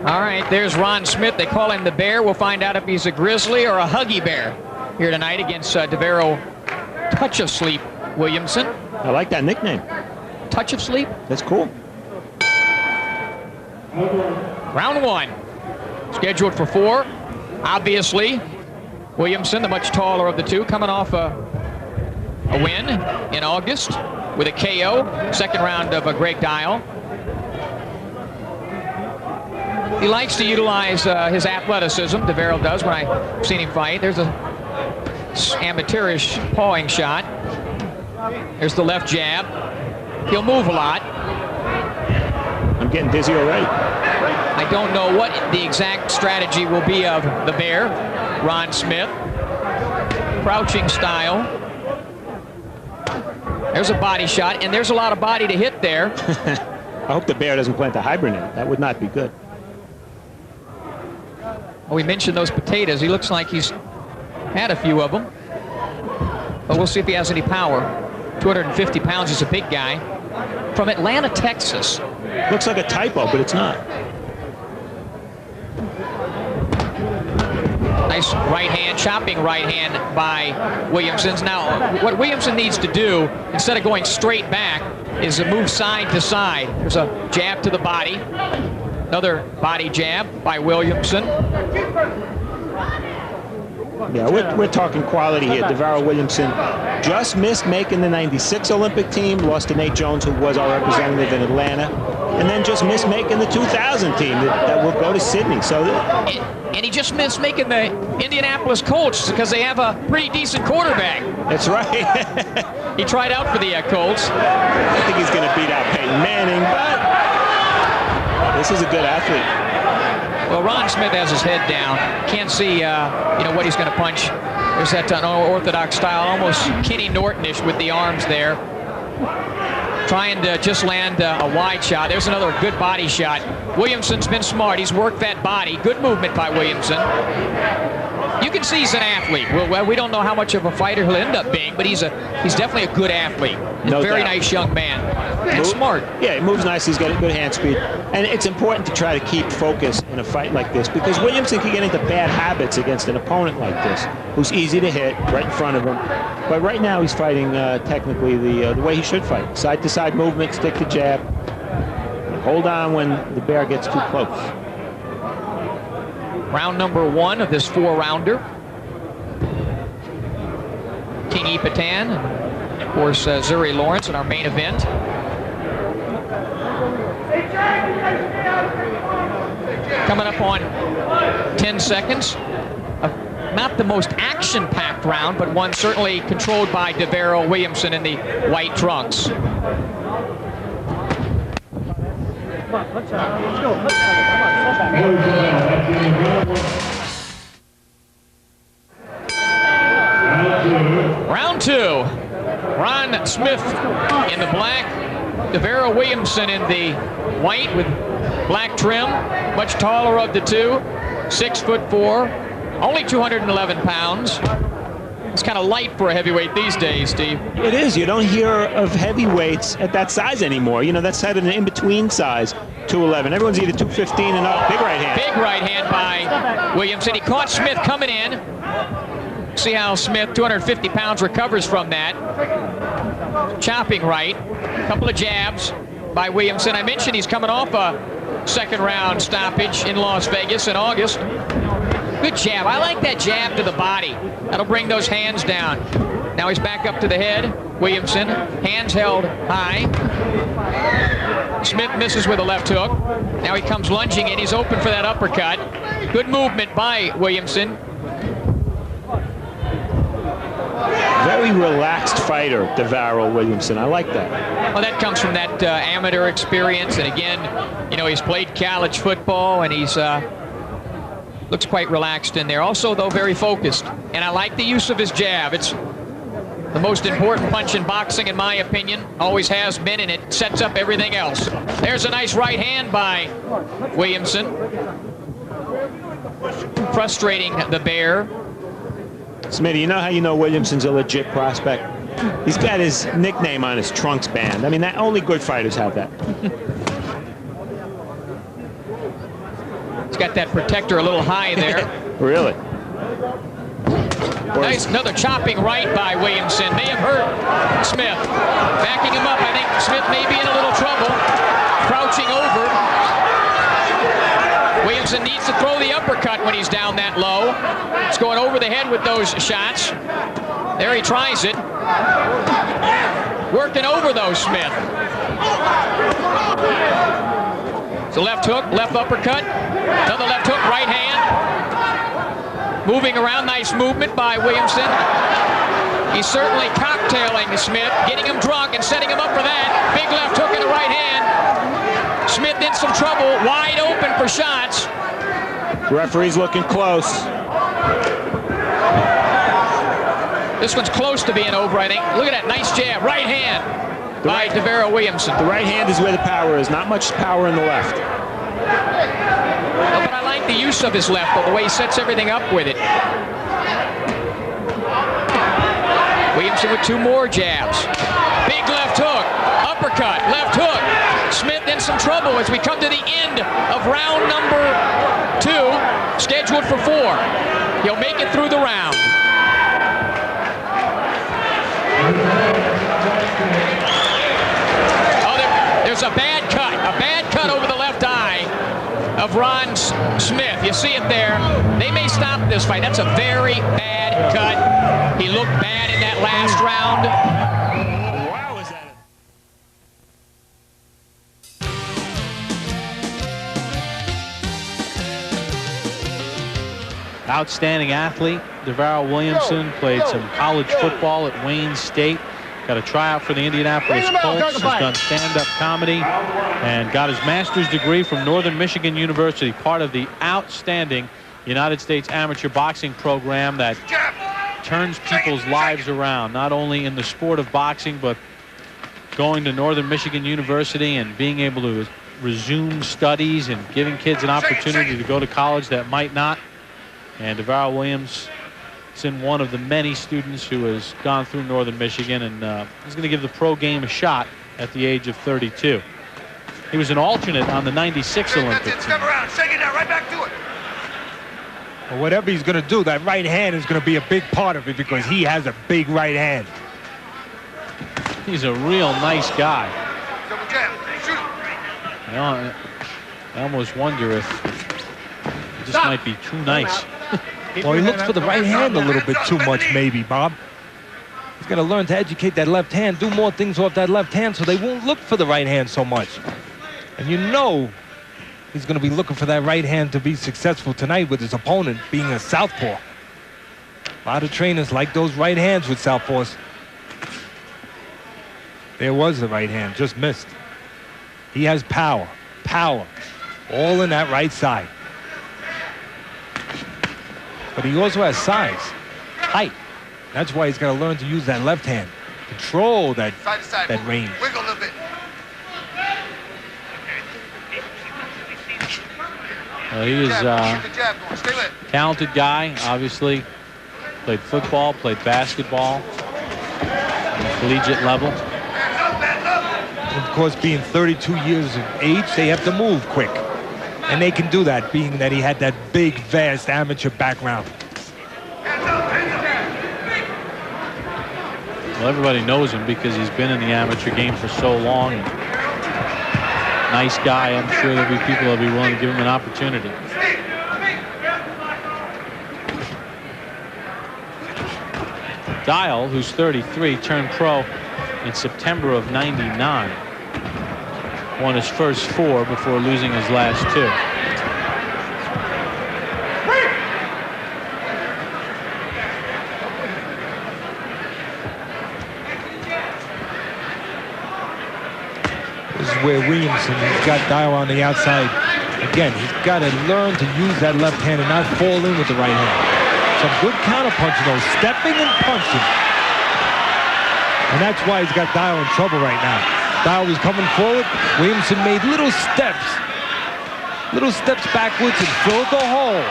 All right, there's Ron Smith. They call him the Bear. We'll find out if he's a grizzly or a huggy bear here tonight against DaVarryl Touch of Sleep Williamson. I like that nickname. Touch of Sleep? That's cool. Round one. Scheduled for 4. Obviously, Williamson, the much taller of the two, coming off a win in August with a KO. Second round of a Greg Dial. He likes to utilize his athleticism. DaVarryl does when I've seen him fight. There's a amateurish pawing shot. There's the left jab. He'll move a lot. I'm getting dizzy already. I don't know what the exact strategy will be of the Bear, Ron Smith. Crouching style. There's a body shot, and there's a lot of body to hit there. I hope the Bear doesn't plan to hibernate. That would not be good. Well, we mentioned those potatoes. He looks like he's had a few of them. But we'll see if he has any power. 250 pounds is a big guy. From Atlanta, Texas. Looks like a typo, but it's not. Nice right hand, chopping right hand by Williamson. Now, what Williamson needs to do, instead of going straight back, is to move side to side. There's a jab to the body. Another body jab by Williamson. Yeah, we're talking quality here. DaVarryl Williamson just missed making the '96 Olympic team, lost to Nate Jones, who was our representative in Atlanta, and then just missed making the 2000 team that will go to Sydney. So, and he just missed making the Indianapolis Colts because they have a pretty decent quarterback. That's right. He tried out for the Colts. I think he's going to beat out Peyton Manning, but this is a good athlete. Well, Ron Smith has his head down. Can't see, what he's going to punch. There's that unorthodox style, almost Kenny Norton-ish with the arms there. Trying to just land a wide shot. There's another good body shot. Williamson's been smart. He's worked that body. Good movement by Williamson. You can see he's an athlete. Well, we don't know how much of a fighter he'll end up being, but he's definitely a good athlete. No very doubt. nice young man. And smart. Yeah, he moves nice. He's got a good hand speed. And it's important to try to keep focus in a fight like this because Williamson can get into bad habits against an opponent like this who's easy to hit right in front of him. But right now he's fighting technically the way he should fight. Side-to-side movement, stick to jab. Hold on when the Bear gets too close. Round number 1 of this 4-rounder. King Ipatan, and of course Zuri Lawrence in our main event. Coming up on 10 seconds. Not the most action-packed round, but one certainly controlled by DaVarryl Williamson in the white trunks. Let's go. Round 2. Ron Smith in the black. DaVarryl Williamson in the white with black trim. Much taller of the two. 6'4", only 211 pounds. It's kind of light for a heavyweight these days, Steve. It is. You don't hear of heavyweights at that size anymore. You know, that's at an in-between size, 211. Everyone's either 215 and up. Big right hand. Big right hand by Williamson. He caught Smith coming in. See how Smith, 250 pounds, recovers from that. Chopping right. A couple of jabs by Williamson. I mentioned he's coming off a second-round stoppage in Las Vegas in August. Good jab. I like that jab to the body. That'll bring those hands down. Now he's back up to the head. Williamson, hands held high. Smith misses with a left hook. Now he comes lunging in. He's open for that uppercut. Good movement by Williamson. Very relaxed fighter, DaVarryl Williamson. I like that. Well, that comes from that amateur experience. And again, you know, he's played college football and he's looks quite relaxed in there. Also, though, very focused. And I like the use of his jab. It's the most important punch in boxing, in my opinion. Always has been, and it sets up everything else. There's a nice right hand by Williamson. Frustrating the Bear. Smitty, you know how you know Williamson's a legit prospect? He's got his nickname on his trunks band. I mean, only good fighters have that. He's got that protector a little high there. Really? Nice, another chopping right by Williamson. May have hurt Smith. Backing him up, I think Smith may be in a little trouble. Crouching over. Williamson needs to throw the uppercut when he's down that low. He's going over the head with those shots. There he tries it. Working over though, Smith. So left hook, left uppercut. Another left hook, right hand. Moving around, nice movement by Williamson. He's certainly cocktailing Smith, getting him drunk and setting him up for that. Big left hook in the right hand. Smith in some trouble, wide open for shots. Referee's looking close. This one's close to being over, I think. Look at that, nice jab, right hand by DaVarryl Williamson. The right hand is where the power is, not much power in the left. Oh, but I like the use of his left, but the way he sets everything up with it. Williamson with 2 more jabs. Big left hook, uppercut, left hook. Smith in some trouble as we come to the end of round number 2, scheduled for 4. He'll make it through the round. Oh, there's a bad cut over the left eye of Ron Smith. You see it there. They may stop this fight. That's a very bad cut. He looked bad in that last round. Wow, is that Outstanding athlete. DaVarryl Williamson played some college football at Wayne State. Got a tryout for the Indianapolis Colts. Has done stand-up comedy and got his master's degree from Northern Michigan University, part of the outstanding United States amateur boxing program that turns people's lives around, not only in the sport of boxing, but going to Northern Michigan University and being able to resume studies and giving kids an opportunity to go to college that might not. And DaVarryl Williamson, one of the many students who has gone through Northern Michigan, and he's going to give the pro game a shot at the age of 32. He was an alternate on the '96 Olympic team. Step around, shake it down, right back to it. Well, whatever he's going to do, that right hand is going to be a big part of it because he has a big right hand. He's a real nice guy. Double jab, shoot. You know, I almost wonder if this might be too nice. Well, he looks for the right hand a little bit too much, maybe, Bob. He's got to learn to educate that left hand, do more things off that left hand so they won't look for the right hand so much. And you know he's going to be looking for that right hand to be successful tonight with his opponent being a southpaw. A lot of trainers like those right hands with southpaws. There was the right hand, just missed. He has power, all in that right side. But he also has size, height. That's why he's got to learn to use that left hand, control that Side to side, that range. Wiggle a little bit. Well, he is Keep the jab going, stay lit. talented guy, obviously. Played football, played basketball, on the collegiate level. Hands up, hands up. And of course, being 32 years of age, they have to move quick. And they can do that, being that he had that big, vast amateur background. Hands up, hands up. Well, everybody knows him because he's been in the amateur game for so long. And nice guy. I'm sure there'll be people that'll be willing to give him an opportunity. Dial, who's 33, turned pro in September of '99. Won his first 4 before losing his last 2. This is where Williamson, he's got Dial on the outside. Again, he's got to learn to use that left hand and not fall in with the right hand. Some good counter-punching, though, stepping and punching. And that's why he's got Dial in trouble right now. Dial was coming forward. Williamson made little steps backwards and filled the hole.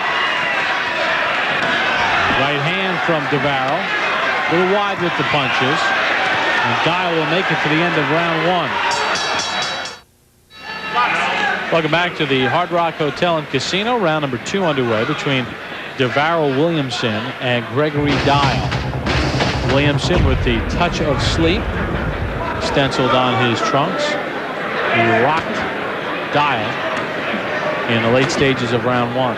Right hand from DaVarryl. A little wide with the punches. And Dial will make it to the end of round 1. Welcome back to the Hard Rock Hotel and Casino. Round number 2 underway between DaVarryl Williamson and Gregory Dial. Williamson with the touch of sleep stenciled on his trunks. He rocked Dial in the late stages of round 1.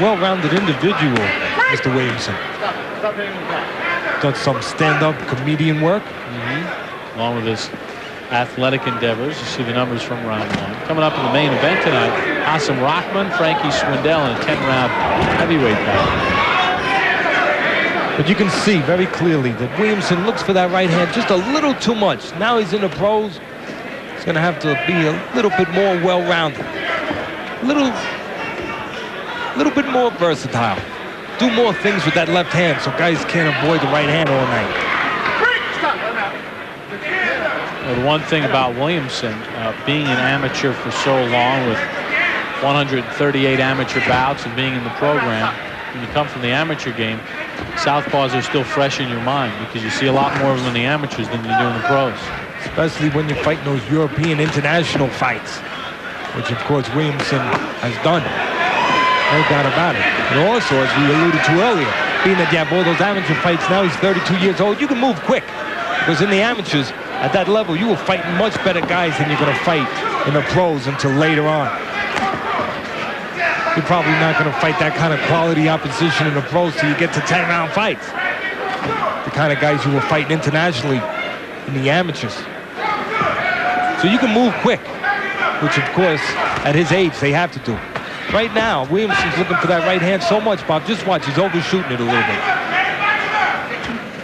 Well-rounded individual, Mr. Williamson. Done some stand-up comedian work. Along with his athletic endeavors. You see the numbers from round 1. Coming up in the main event tonight, Asim Rahman, Frankie Swindell in a 10-round heavyweight bout. But you can see very clearly that Williamson looks for that right hand just a little too much. Now he's in the pros. He's going to have to be a little bit more well-rounded. Little bit more versatile. Do more things with that left hand so guys can't avoid the right hand all night. Well, the one thing about Williamson, being an amateur for so long with 138 amateur bouts and being in the program, when you come from the amateur game, southpaws are still fresh in your mind because you see a lot more of them in the amateurs than you do in the pros. Especially when you're fighting those European international fights, which of course Williamson has done. No doubt about it. And also, as we alluded to earlier, being that you have all those amateur fights, now he's 32 years old, you can move quick. Because in the amateurs, at that level, you will fight much better guys than you're going to fight in the pros until later on. You're probably not going to fight that kind of quality opposition in the pros till you get to 10-round fights. The kind of guys you will fight internationally in the amateurs. So you can move quick, which of course, at his age, they have to do. Right now, Williamson's looking for that right hand so much, Bob. Just watch, he's overshooting it a little bit.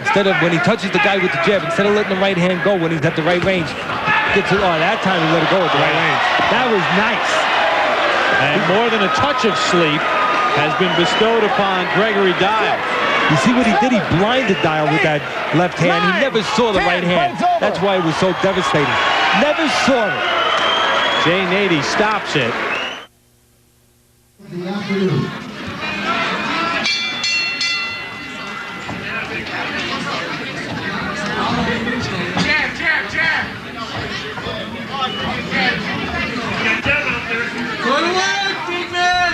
Instead of when he touches the guy with the jab, instead of letting the right hand go when he's at the right range, gets it on. That time he let it go at the right range. That was nice. And more than a touch of sleep has been bestowed upon Gregory Dial. You see what he did? He blinded Dial with that left hand. He never saw the right hand. That's why it was so devastating. Never saw it. Jay Nady stops it. The afternoon. Good work, big man!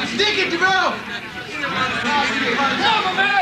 Stick it, DaVarryl! Come on, man! Come on, man.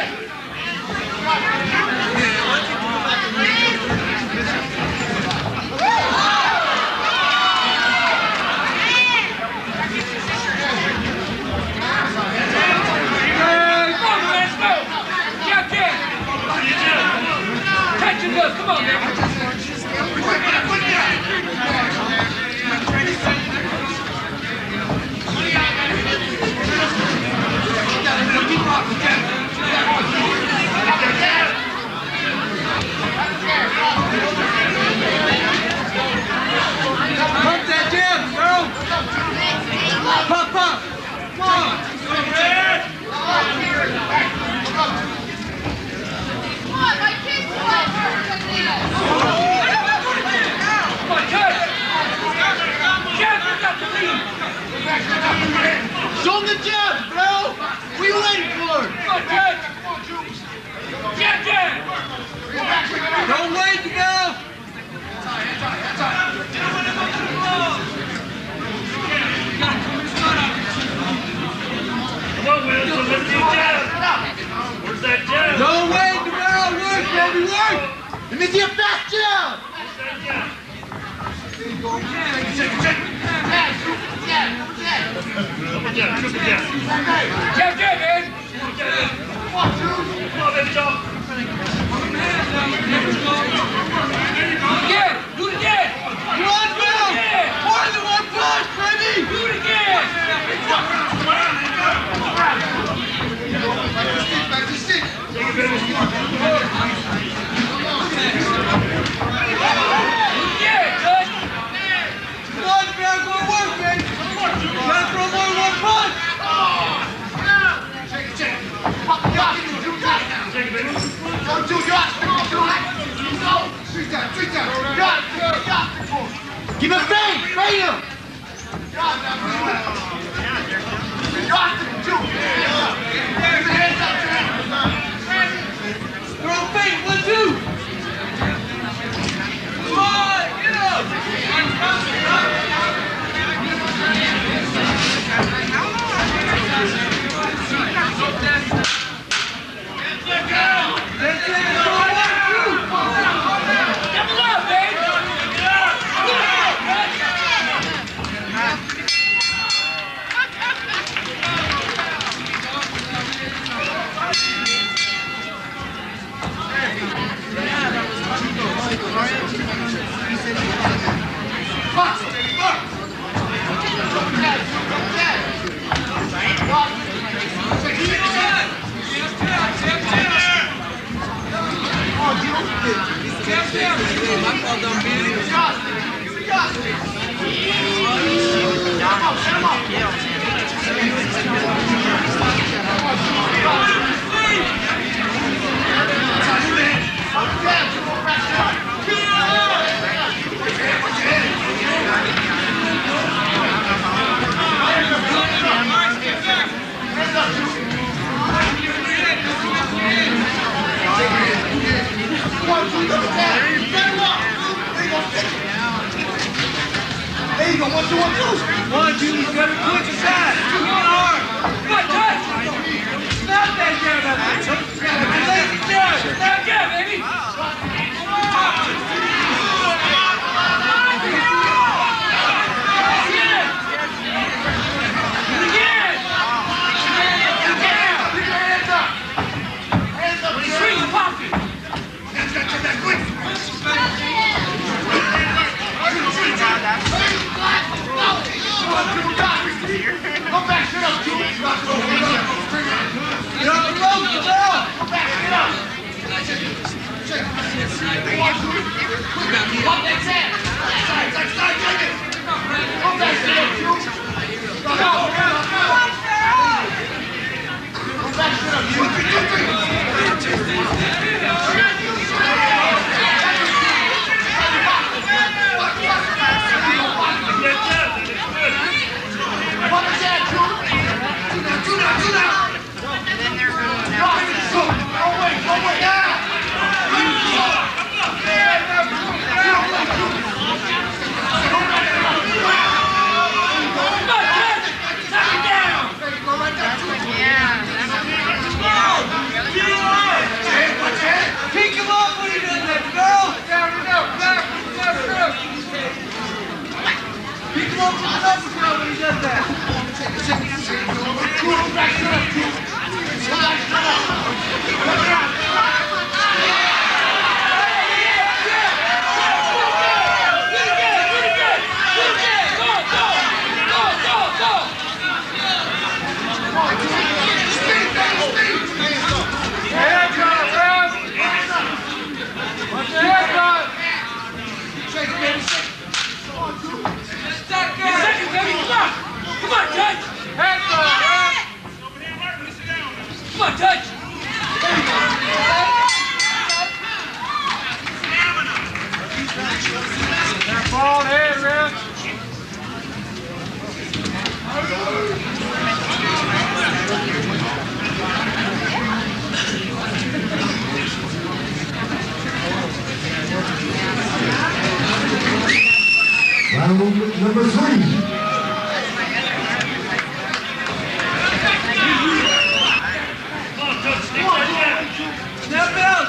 Pump that jab, girl. Pump, pump. Come on. Show him the jab, bro! What are you waiting for? Don't wait, bro! Come on, Wilson, let's do jab. Where's that jab? Don't wait, bro! Work, baby, work! Let me see a fast jab! Where's that jab? Triple jab, triple jab. Jab, man! Come on, baby, jump. Do it again! Come on, Bill! More than one punch, baby! Do it again! Back to stick! Come on, Bill, go to work, man! Gotta throw more than one punch! Check it. Don't do it, Treat that. Give him fade him! There you go, 1, 2, 1, 2. 1, 2, he's got to twitch aside. Come on, hard. Come on, touch. Snap that jab, snap jab, baby. Go back, sit up, Q. You're on the road, DaVarryl. Go back, sit up. Walk that sand. Side, take it. Go back, sit up, Q. Go back, sit up, Q. Pick him up when he does that, girl! Down. Pick him up from the uppercut when he does that. Come on, touch! Come on, touch! Ball head, Rich! Round number 3. Snap it out!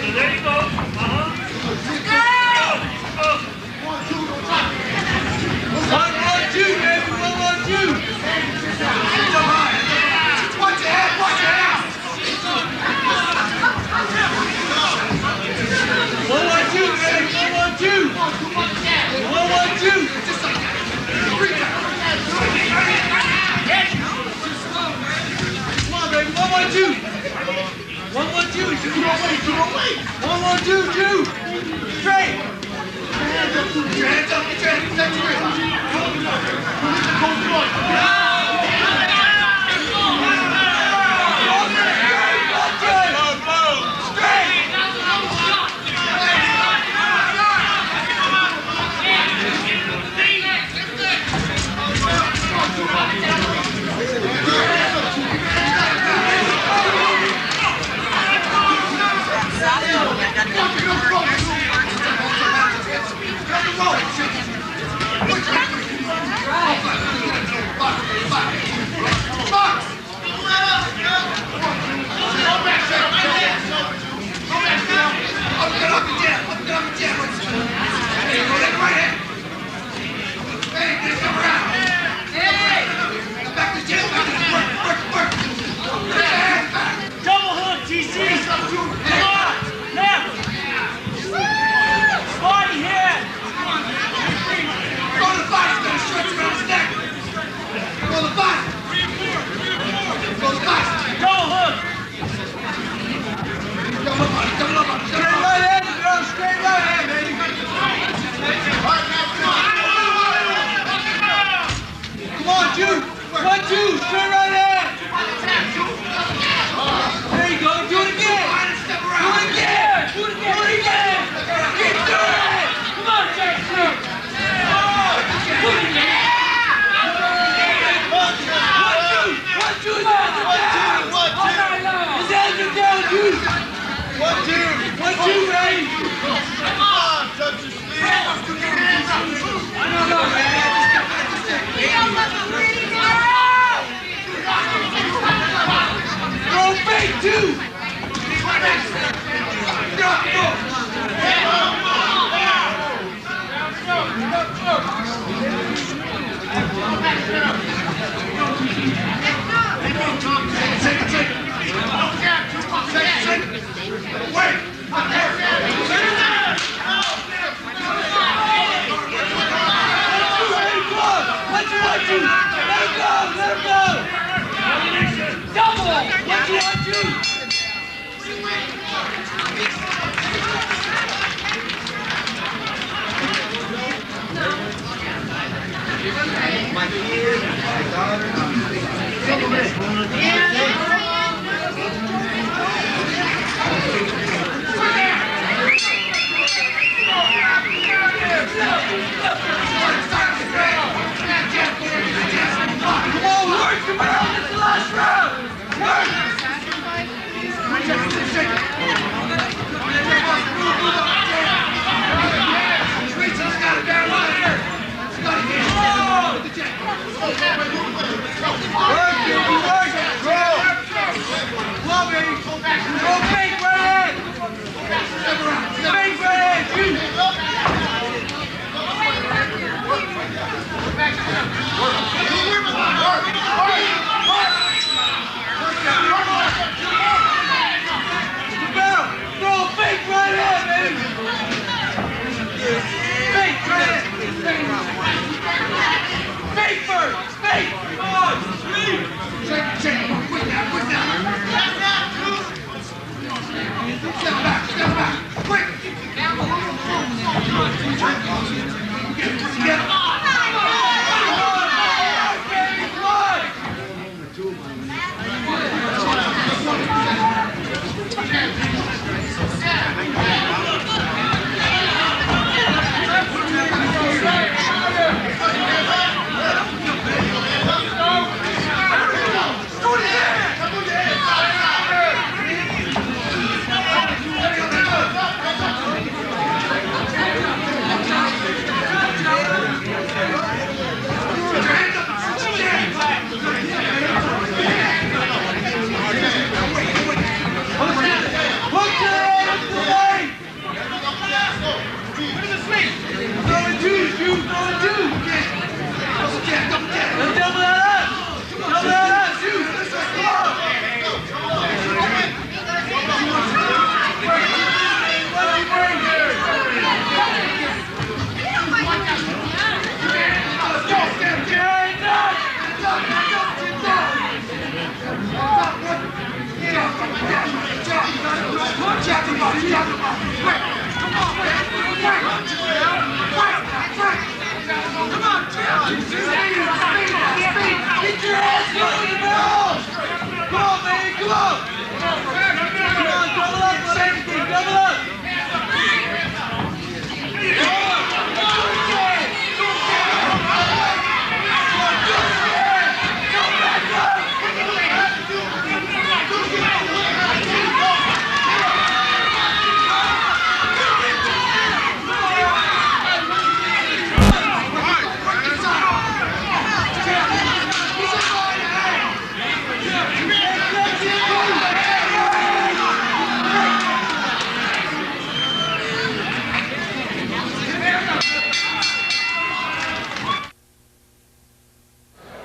There you go. One, 1, 2, baby! 1, 1, 2! Watch your head! 1, 1, 2, baby! 1, 1, 2! 1, 1, 2! Come on, baby! 1, 1, 2! 1, 1, 2! 1, 1, 2, 2! Straight! Hands up, get your hands up, protect your wrist. Double up.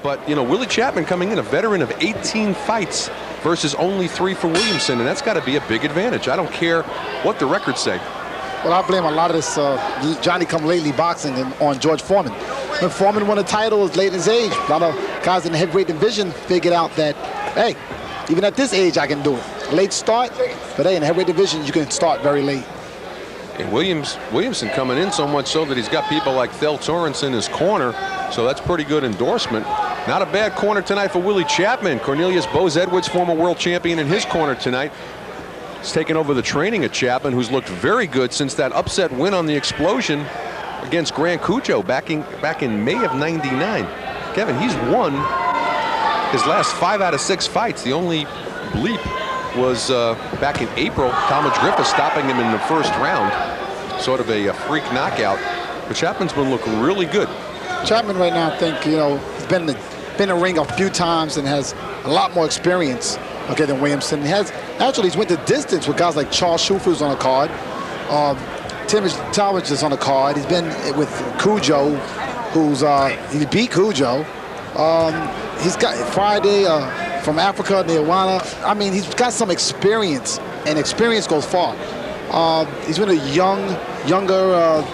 But, you know, Willie Chapman coming in, a veteran of 18 fights versus only 3 for Williamson, and that's got to be a big advantage. I don't care what the records say. Well, I blame a lot of this Johnny-come-lately boxing on George Foreman. When Foreman won a title late in his age, a lot of guys in the heavyweight division figured out that, hey, even at this age, I can do it. Late start, but hey, in the heavyweight division, you can start very late. And Williamson coming in so much so that he's got people like Thel Torrance in his corner, so that's pretty good endorsement. Not a bad corner tonight for Willie Chapman. Cornelius Bose Edwards, former world champion, in his corner tonight. He's taken over the training of Chapman, who's looked very good since that upset win on the Explosion against Gran Cujo back in May of '99. Kevin, he's won his last 5 out of 6 fights. The only bleep was back in April, Talmadge Griffith stopping him in the first round. Sort of a freak knockout. But Chapman's been looking really good. Chapman right now, I think, you know, he's been in the ring a few times and has a lot more experience, okay, than Williamson. He's went the distance with guys like Charles Schufer's on the card. Tim Talmadge is on the card. He's been with Cujo, he beat Cujo. He's got Friday from Africa, Nirvana. I mean, he's got some experience, and experience goes far. He's been a younger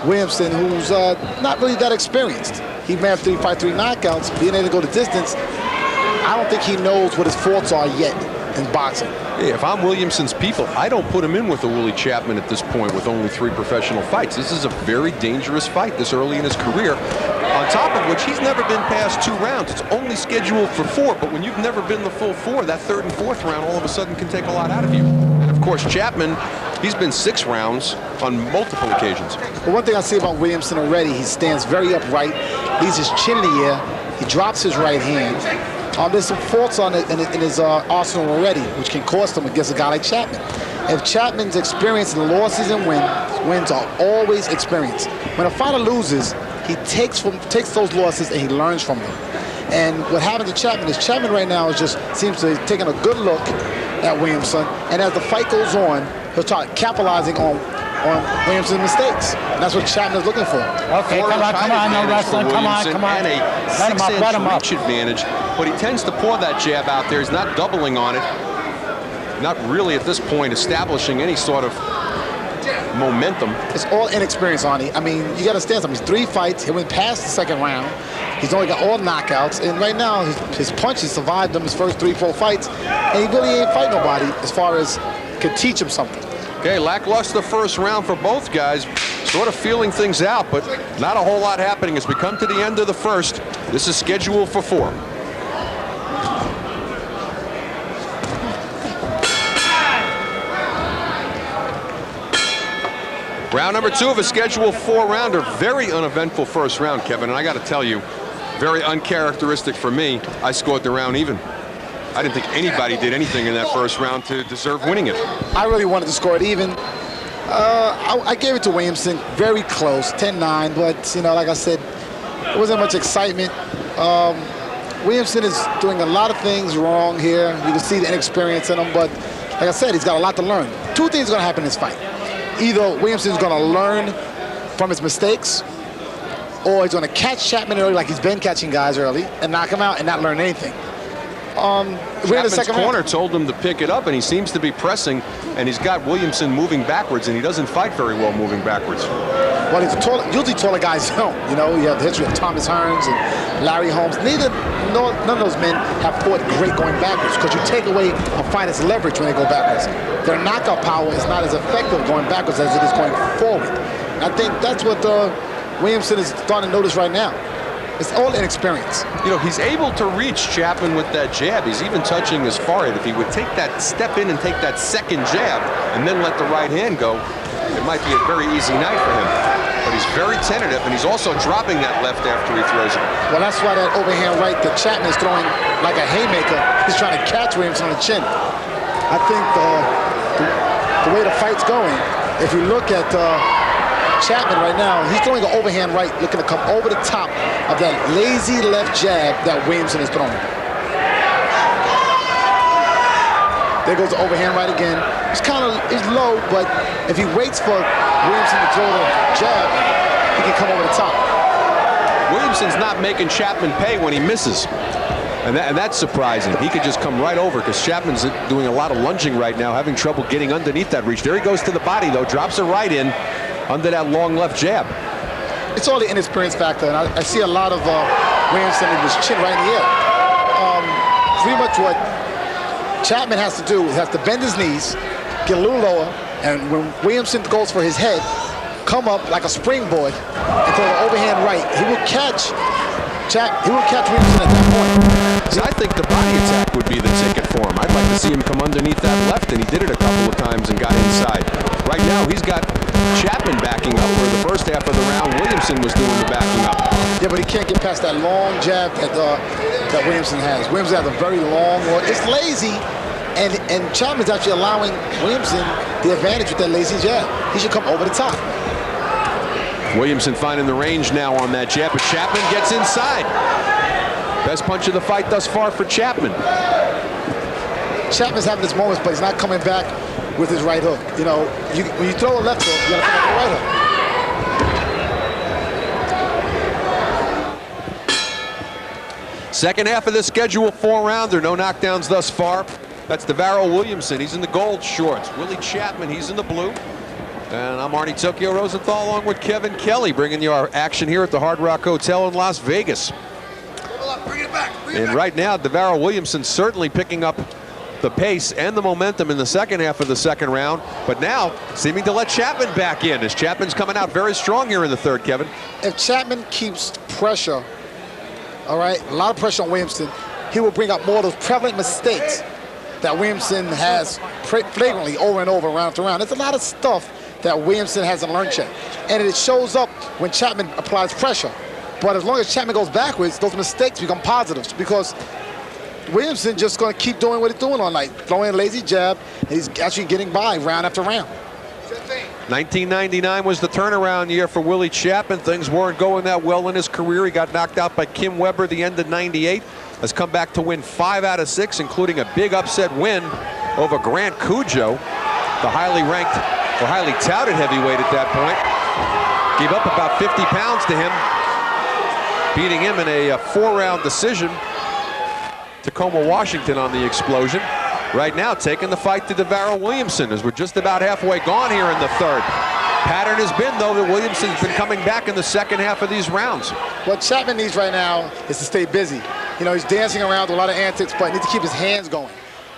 Williamson who's not really that experienced. He may have 3 knockouts, being able to go the distance. I don't think he knows what his faults are yet in boxing. Hey, if I'm Williamson's people, I don't put him in with a Willie Chapman at this point with only 3 professional fights. This is a very dangerous fight this early in his career. On top of which, he's never been past 2 rounds. It's only scheduled for 4, but when you've never been the full 4, that 3rd and 4th round all of a sudden can take a lot out of you. And of course, Chapman, he's been 6 rounds on multiple occasions. But one thing I see about Williamson already, he stands very upright, leaves his chin in the air, he drops his right hand. There's some faults on it in his arsenal already, which can cost him against a guy like Chapman. If Chapman's experience in losses and wins are always experience. When a fighter loses, he takes those losses and he learns from them. And what happened to Chapman is Chapman right now seems to be taking a good look at Williamson, and as the fight goes on, he'll start capitalizing on Williamson's mistakes. And that's what Chapman is looking for. Okay, come on, no wrestling, come on. And a 6-inch reach advantage, but he tends to pour that jab out there. He's not doubling on it. Not really at this point establishing any sort of momentum. It's all inexperience, Arnie. I mean, you got to understand something. He's 3 fights. He went past the 2nd round. He's only got all knockouts. And right now, his punches survived him his first 3-4 fights. And he really ain't fight nobody as far as could teach him something. Okay, lackluster first round for both guys. Sort of feeling things out, but not a whole lot happening as we come to the end of the first. This is scheduled for 4. Round number 2 of a scheduled 4-rounder. Very uneventful first round, Kevin, and I got to tell you, very uncharacteristic for me. I scored the round even. I didn't think anybody did anything in that first round to deserve winning it. I really wanted to score it even. I gave it to Williamson, very close, 10-9, but, you know, like I said, there wasn't much excitement. Williamson is doing a lot of things wrong here. You can see the inexperience in him, but like I said, he's got a lot to learn. 2 things are going to happen in this fight. Either Williamson's going to learn from his mistakes, or he's going to catch Chapman early like he's been catching guys early and knock him out and not learn anything. Chapman's corner told him to pick it up, and he seems to be pressing, and he's got Williamson moving backwards, and he doesn't fight very well moving backwards. Well, usually taller guys don't. You know, you have the history of Thomas Hearns and Larry Holmes. None of those men have fought great going backwards, because you take away a fighter's leverage when they go backwards. Their knockout power is not as effective going backwards as it is going forward. I think that's what Williamson is starting to notice right now. It's all inexperience. You know, he's able to reach Chapman with that jab. He's even touching his forehead. If he would take that step in and take that 2nd jab and then let the right hand go, it might be a very easy night for him. But he's very tentative, and he's also dropping that left after he throws it. Well, that's why that overhand right that Chapman is throwing like a haymaker, he's trying to catch Williamson on the chin. I think the way the fight's going, if you look at Chapman right now, he's throwing an overhand right, looking to come over the top of that lazy left jab that Williamson is throwing. There goes the overhand right again. It's low, but if he waits for Williamson to throw the jab, he can come over the top. Williamson's not making Chapman pay when he misses. And that's surprising. He could just come right over, because Chapman's doing a lot of lunging right now, having trouble getting underneath that reach. There he goes to the body, though, drops it right in under that long left jab. It's all the inexperience factor, and I see a lot of Williamson with his chin right in the air. Pretty much what Chapman has to do is has to bend his knees, get a little lower, and when Williamson goes for his head, come up like a springboard and throw an overhand right. He will catch Williamson at that point. See, I think the body attack would be the ticket for him. I'd like to see him come underneath that left, and he did it a couple of times and got inside. Right now, he's got Chapman backing up, where the first half of the round, Williamson was doing the backing up. Yeah, but he can't get past that long jab that Williamson has. Williamson has a very long one. It's lazy, and Chapman's actually allowing Williamson the advantage with that lazy jab. He should come over the top. Williamson finding the range now on that jab, but Chapman gets inside. Best punch of the fight thus far for Chapman. Chapman's having his moments, but he's not coming back with his right hook. You know, when you throw a left hook, you gotta come back with a right hook. Second half of the schedule, 4-rounder. No knockdowns thus far. That's DaVarryl Williamson. He's in the gold shorts. Willie Chapman, he's in the blue. And I'm Arnie Tokyo Rosenthal along with Kevin Kelly, bringing you our action here at the Hard Rock Hotel in Las Vegas. Bring it back. And right now, DaVarryl Williamson certainly picking up the pace and the momentum in the second half of the second round, but now seeming to let Chapman back in, as Chapman's coming out very strong here in the third, Kevin. If Chapman keeps pressure, all right, a lot of pressure on Williamson, he will bring up more of those prevalent mistakes that Williamson has flagrantly over and over, round to round. There's a lot of stuff that Williamson hasn't learned yet, and it shows up when Chapman applies pressure. But as long as Chapman goes backwards, those mistakes become positives, because Williamson just going to keep doing what he's doing all night, throwing a lazy jab, and he's actually getting by round after round. 1999 was the turnaround year for Willie Chapman. Things weren't going that well in his career. He got knocked out by Kim Webber the end of '98. Has come back to win 5 out of 6, including a big upset win over Grant Cujo, the highly ranked or highly touted heavyweight at that point. Gave up about 50 pounds to him, beating him in a 4-round decision. Tacoma, Washington on the explosion. Right now, taking the fight to DaVarryl Williamson, as we're just about halfway gone here in the third. Pattern has been, though, that Williamson's been coming back in the second half of these rounds. What Chapman needs right now is to stay busy. You know, he's dancing around with a lot of antics, but he needs to keep his hands going.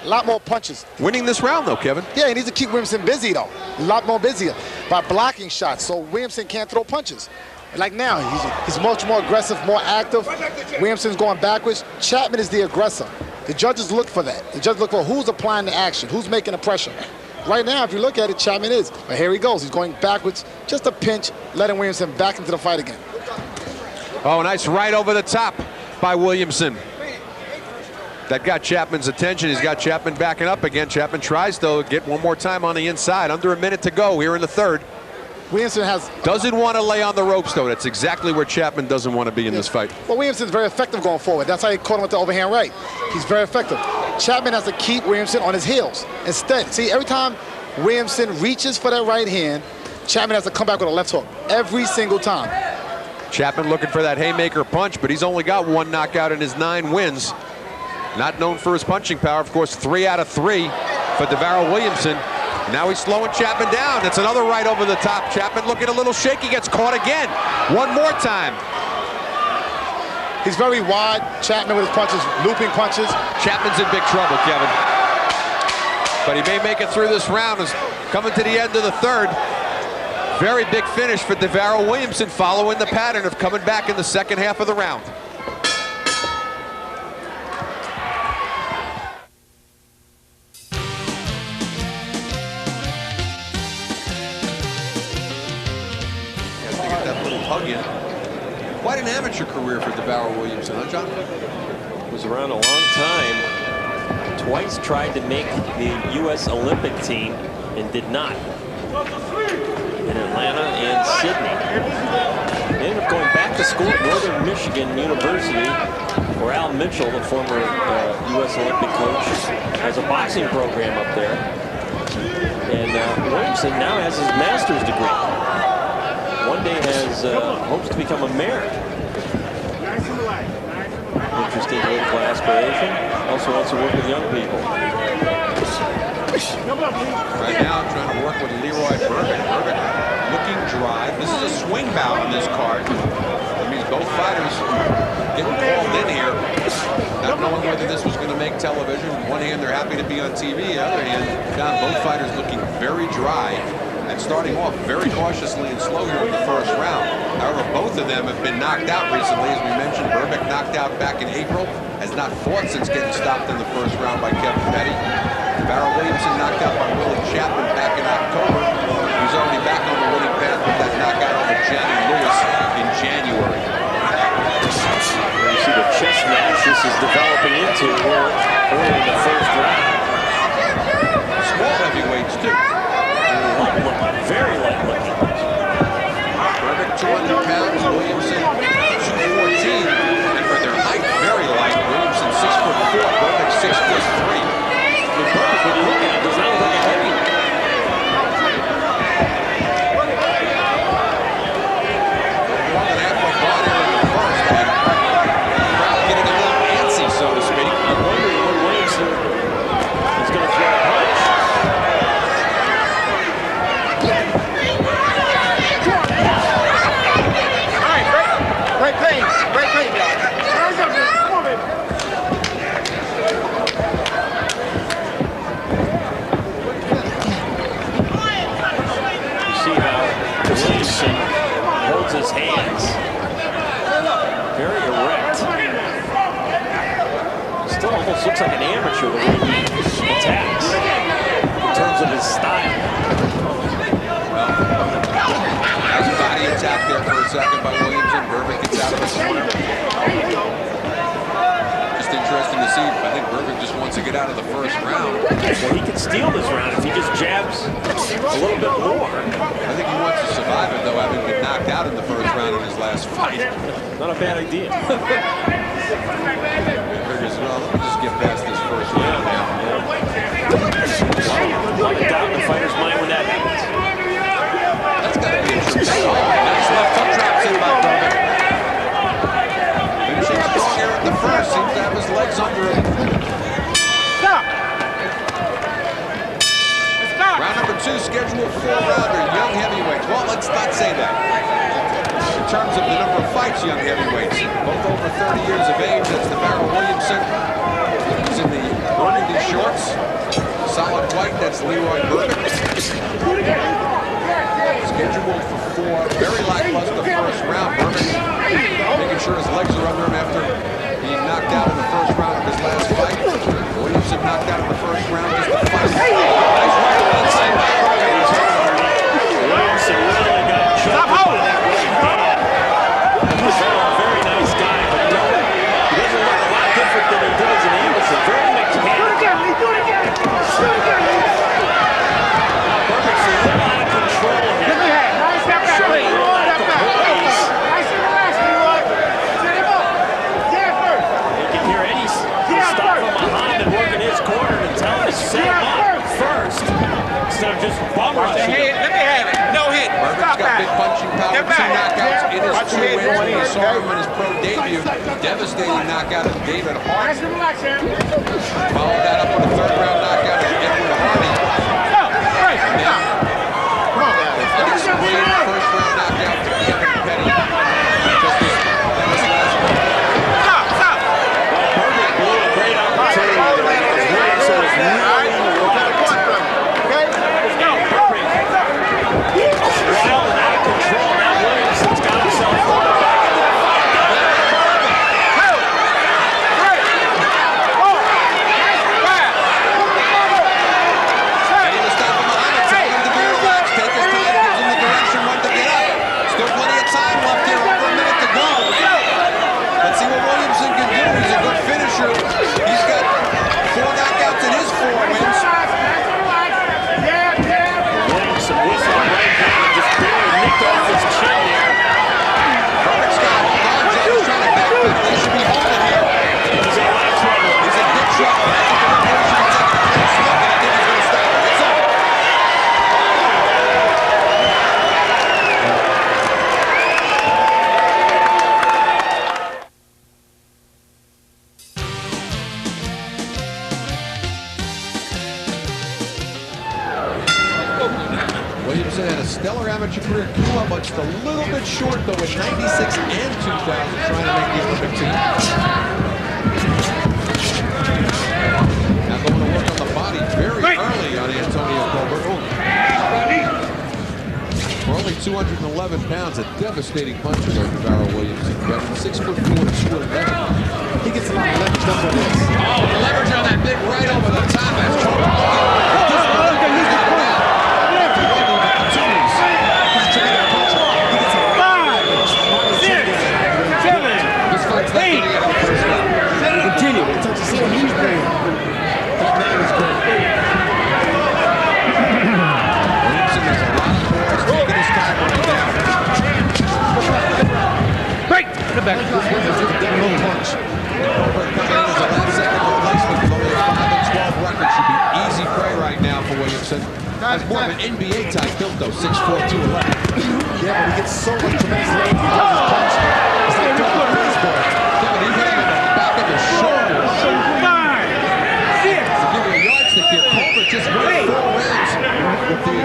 A lot more punches. Winning this round, though, Kevin. Yeah, he needs to keep Williamson busy, though. A lot more busier by blocking shots, so Williamson can't throw punches. Like now, he's much more aggressive, more active. Williamson's going backwards. Chapman is the aggressor. The judges look for that. The judges look for who's applying the action, who's making the pressure. Right now, if you look at it, Chapman is. But here he goes. He's going backwards. Just a pinch, letting Williamson back into the fight again. Oh, nice right over the top by Williamson. That got Chapman's attention. He's got Chapman backing up again. Chapman tries, though, to get one more time on the inside. Under a minute to go here in the third. Williamson doesn't want to lay on the ropes, though. That's exactly where Chapman doesn't want to be in this fight. Well, Williamson's very effective going forward. That's how he caught him with the overhand right. He's very effective. Chapman has to keep Williamson on his heels. Instead, see, every time Williamson reaches for that right hand, Chapman has to come back with a left hook every single time. Chapman looking for that haymaker punch, but he's only got 1 knockout in his 9 wins. Not known for his punching power. Of course, 3 out of 3 for DaVarryl Williamson. Now he's slowing Chapman down. That's another right over the top. Chapman looking a little shaky, gets caught again. One more time. He's very wide. Chapman with his punches, looping punches. Chapman's in big trouble, Kevin. But he may make it through this round. Is coming to the end of the third. Very big finish for DaVarryl Williamson, following the pattern of coming back in the second half of the round. Quite an amateur career for DaVarryl Williamson, huh, John? Was around a long time. Twice tried to make the U.S. Olympic team and did not. In Atlanta and Sydney. They ended up going back to school at Northern Michigan University, where Al Mitchell, the former U.S. Olympic coach, has a boxing program up there. And Williamson now has his master's degree. One day has hopes to become a mayor. Interesting political aspiration. Also wants to work with young people. Right now, trying to work with Leroy Burbick. Burbick looking dry. This is a swing bout on this card. That means both fighters getting called in here, not knowing whether this was going to make television. On one hand, they're happy to be on TV. The other hand, found both fighters looking very dry and starting off very cautiously and slow here in the first round. However, both of them have been knocked out recently. As we mentioned, Burbick knocked out back in April, has not fought since getting stopped in the first round by Kevin Petty. DaVarryl Williamson knocked out by Willie Chapman back in October. He's already back on the winning path with that knockout over Johnny Lewis in January. You see the chess match this is developing into early in the first round. Small heavyweights, too. Light looking, very light looking. Burbick 200 pounds, Williamson 214. And for their height, very light. Williamson 6'4", Burbick 6'3". Burbick, when you look at it, does not look like a heavyweight. More than halfway gone here in the first, and the crowd getting a little antsy, so to speak. I'm wondering what Williamson is See how Williamson holds his hands. Very erect. Still almost looks like an amateur the way he attacks in terms of his style. Nice body attack there for a second by Williamson. Burbick gets out of the corner. Just interesting to see. I think Burbick just wants to get out of the first round. Well, he can steal this round if he just jabs a little bit more. I think he wants to survive it, though, having been knocked out in the first round in his last fight. Not a bad idea. Figures, well, let me just get past this first round now. A lot of doubt in the fighter's mind when that happens. That's got to be interesting. Oh, nice left hook drops in by Burbick. Finishing strong here at the first. Seems to have his legs under him. Round number 2, scheduled 4-rounder, young heavyweights. Well, let's not say that. In terms of the number of fights, young heavyweights, both over 30 years of age. That's DaVarryl Williamson. He's in the burgundy shorts. Solid white, that's Leroy Burbick. Scheduled for 4. Very lackluster first round. Burbick making sure his legs are under him after being knocked out in the first round of his last fight. Williamson knocked out in the first round just to fight. Nice right inside by Williamson really got choked by that right hand. DaVarryl, very nice guy, but he doesn't look a lot different than he did as an amateur. Very mechanical. Burbick's a little out of control here. Showing a lack of poise. You can hear Eddie Mustafa Muhammad working his corner and telling him to set him up first instead of just bum rushing him. Let me have it. No hit. Burbick's got big punching power. 2 knockouts in his 2 wins. When you saw him in his pro debut, devastating knockout of David Hart. Followed that up with a 3rd-round knockout of Edward Hardy. Unexplained first-round knockout to Kevin Petty. Just this last one. Burbick blew a great opportunity. Williamson was really rocked. Wild and out of control. Now Williamson's got himself back into the fight. Mustafa Muhammad telling him to be relaxed. Take his time, gives him the direction when to get up. Still plenty of time left here, over a minute to go. Let's see what Williamson can do. He's a good finisher. He's got 4 knockouts in his 4 wins. Williamson whistled right hand and just barely nicked off his chin there. Burbick's got to hold on. James trying to backpedal. They should be holding here. He's in a lot of trouble. He's in good trouble. I think the referee should take a close look, and I think he's going to stop it. It's over. Williamson had a stellar amateur career in Cuba, but just a little bit short, though, in 96 and 2000, trying to make the Olympic team. Now going to work on the body very early on Antonio Colbert. For only 211 pounds, a devastating puncher there, DaVarryl Williamson. 6'4", 211. He gets a lot of leverage up on this. Oh, the leverage on that big right over the top as Colbert. Continue. It's such a huge thing. That man is great. Williamson has a lot of force, taking his time on the down. Break. Come back. Punch. Colbert coming in as a last-second replacement with only a 5-12 record. Should be easy prey right now for Williamson. Has more of an NBA-type build, though, 6'4", 211. Yeah, but he gets so much tremendous length. He does his punch. It's like doing a baseball. Yeah, but he hit him in the back of the shoulder. To give you a yardstick here, Colbert just won 4 rounds with the